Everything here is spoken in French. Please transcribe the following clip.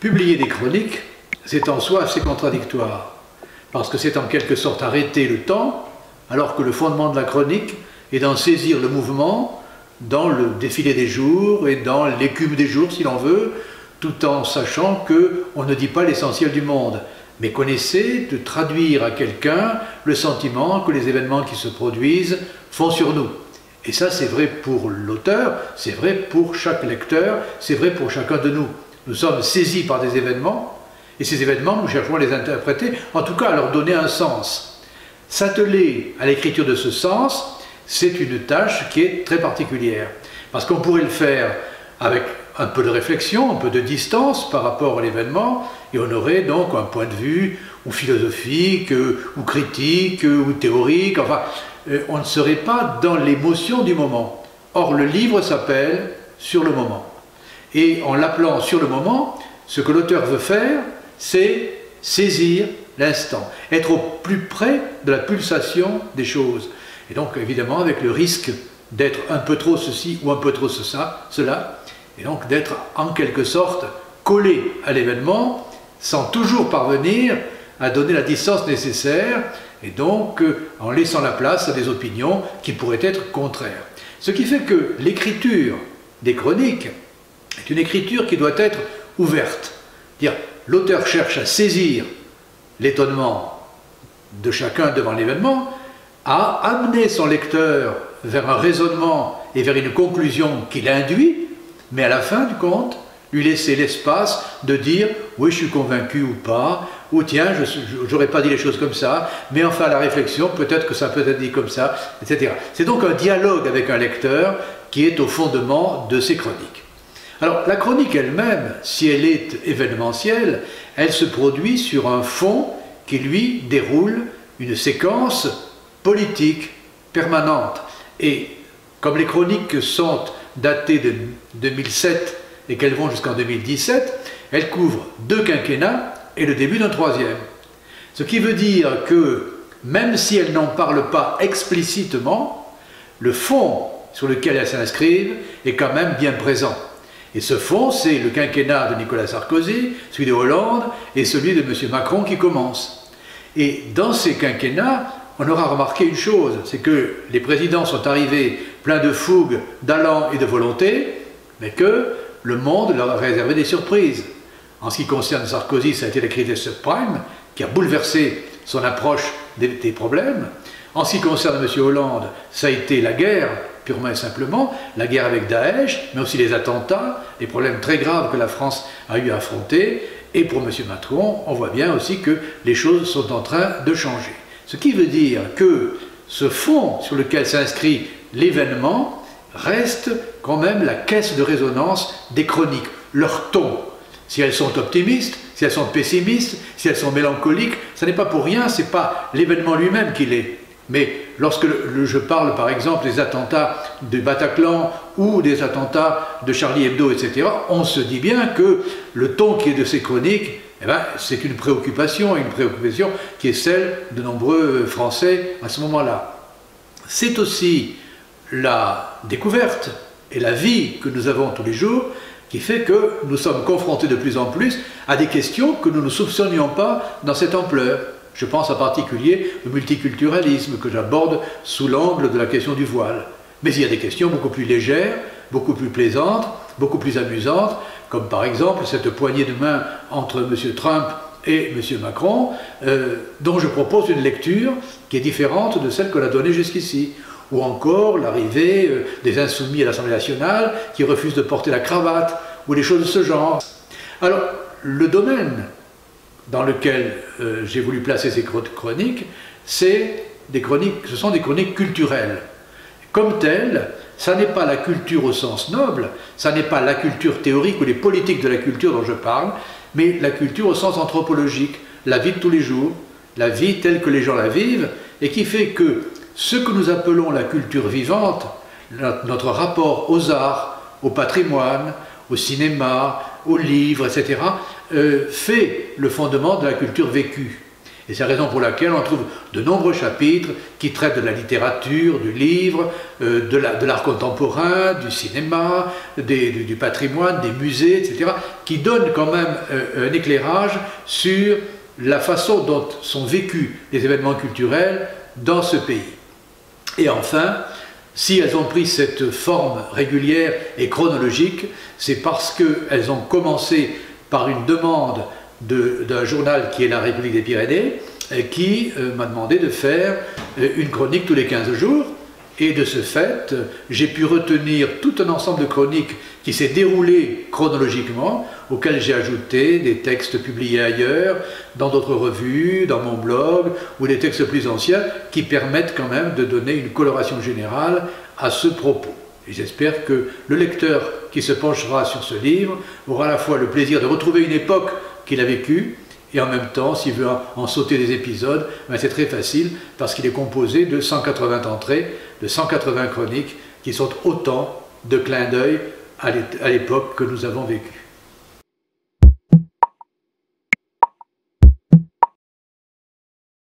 Publier des chroniques, c'est en soi assez contradictoire, parce que c'est en quelque sorte arrêter le temps, alors que le fondement de la chronique est d'en saisir le mouvement dans le défilé des jours et dans l'écume des jours, si l'on veut, tout en sachant qu'on ne dit pas l'essentiel du monde, mais qu'on essaie de traduire à quelqu'un le sentiment que les événements qui se produisent font sur nous. Et ça, c'est vrai pour l'auteur, c'est vrai pour chaque lecteur, c'est vrai pour chacun de nous. Nous sommes saisis par des événements, et ces événements, nous cherchons à les interpréter, en tout cas à leur donner un sens. S'atteler à l'écriture de ce sens, c'est une tâche qui est très particulière, parce qu'on pourrait le faire avec un peu de réflexion, un peu de distance par rapport à l'événement, et on aurait donc un point de vue ou philosophique, ou critique, ou théorique, enfin, on ne serait pas dans l'émotion du moment. Or, le livre s'appelle « Sur le moment ». Et en l'appelant « Sur le moment », ce que l'auteur veut faire, c'est saisir l'instant, être au plus près de la pulsation des choses. Et donc, évidemment, avec le risque d'être un peu trop ceci ou un peu trop cela, et donc d'être en quelque sorte collé à l'événement, sans toujours parvenir à donner la distance nécessaire, et donc en laissant la place à des opinions qui pourraient être contraires. Ce qui fait que l'écriture des chroniques est une écriture qui doit être ouverte. L'auteur cherche à saisir l'étonnement de chacun devant l'événement, à amener son lecteur vers un raisonnement et vers une conclusion qu'il induit, mais à la fin du compte, lui laisser l'espace de dire « oui, je suis convaincu ou pas », ou « tiens, je n'aurais pas dit les choses comme ça, mais enfin, la réflexion, peut-être que ça peut être dit comme ça », etc. C'est donc un dialogue avec un lecteur qui est au fondement de ces chroniques. Alors, la chronique elle-même, si elle est événementielle, elle se produit sur un fond qui, lui, déroule une séquence politique permanente. Et comme les chroniques sont datées de 2007 et qu'elles vont jusqu'en 2017, elles couvrent 2 quinquennats et le début d'un 3e. Ce qui veut dire que, même si elles n'en parlent pas explicitement, le fond sur lequel elles s'inscrivent est quand même bien présent. Et ce fond, c'est le quinquennat de Nicolas Sarkozy, celui de Hollande et celui de M. Macron qui commence. Et dans ces quinquennats, on aura remarqué une chose, c'est que les présidents sont arrivés pleins de fougue, d'allant et de volonté, mais que le monde leur a réservé des surprises. En ce qui concerne Sarkozy, ça a été la crise des subprimes, qui a bouleversé son approche des problèmes. En ce qui concerne M. Hollande, ça a été la guerre, purement et simplement, la guerre avec Daesh, mais aussi les attentats, les problèmes très graves que la France a eu à affronter. Et pour M. Macron, on voit bien aussi que les choses sont en train de changer. Ce qui veut dire que ce fond sur lequel s'inscrit l'événement reste quand même la caisse de résonance des chroniques, leur ton. Si elles sont optimistes, si elles sont pessimistes, si elles sont mélancoliques, ce n'est pas pour rien, ce n'est pas l'événement lui-même qui l'est. Mais lorsque je parle par exemple des attentats de Bataclan ou des attentats de Charlie Hebdo, etc., on se dit bien que le ton qui est de ces chroniques, c'est une préoccupation qui est celle de nombreux Français à ce moment-là. C'est aussi la découverte et la vie que nous avons tous les jours qui fait que nous sommes confrontés de plus en plus à des questions que nous ne soupçonnions pas dans cette ampleur. Je pense en particulier au multiculturalisme que j'aborde sous l'angle de la question du voile. Mais il y a des questions beaucoup plus légères, beaucoup plus plaisantes, beaucoup plus amusantes, comme par exemple cette poignée de main entre M. Trump et M. Macron, dont je propose une lecture qui est différente de celle qu'on a donnée jusqu'ici. Ou encore l'arrivée des insoumis à l'Assemblée nationale qui refusent de porter la cravate, ou des choses de ce genre. Alors, le domaine dans lequel j'ai voulu placer ces chroniques, ce sont des chroniques culturelles. Comme telles, ça n'est pas la culture au sens noble, ça n'est pas la culture théorique ou les politiques de la culture dont je parle, mais la culture au sens anthropologique, la vie de tous les jours, la vie telle que les gens la vivent, et qui fait que ce que nous appelons la culture vivante, notre rapport aux arts, au patrimoine, au cinéma, aux livres, etc., fait le fondement de la culture vécue. Et c'est la raison pour laquelle on trouve de nombreux chapitres qui traitent de la littérature, du livre, de l'art contemporain, du cinéma, du patrimoine, des musées, etc., qui donnent quand même un éclairage sur la façon dont sont vécus les événements culturels dans ce pays. Et enfin, si elles ont pris cette forme régulière et chronologique, c'est parce qu'elles ont commencé par une demande d'un journal qui est La République des Pyrénées, qui m'a demandé de faire une chronique tous les 15 jours. Et de ce fait, j'ai pu retenir tout un ensemble de chroniques qui s'est déroulé chronologiquement, auxquelles j'ai ajouté des textes publiés ailleurs, dans d'autres revues, dans mon blog, ou des textes plus anciens, qui permettent quand même de donner une coloration générale à ce propos. Et j'espère que le lecteur qui se penchera sur ce livre aura à la fois le plaisir de retrouver une époque qu'il a vécue, et en même temps, s'il veut en sauter des épisodes, ben c'est très facile, parce qu'il est composé de 180 entrées, de 180 chroniques, qui sont autant de clins d'œil à l'époque que nous avons vécue.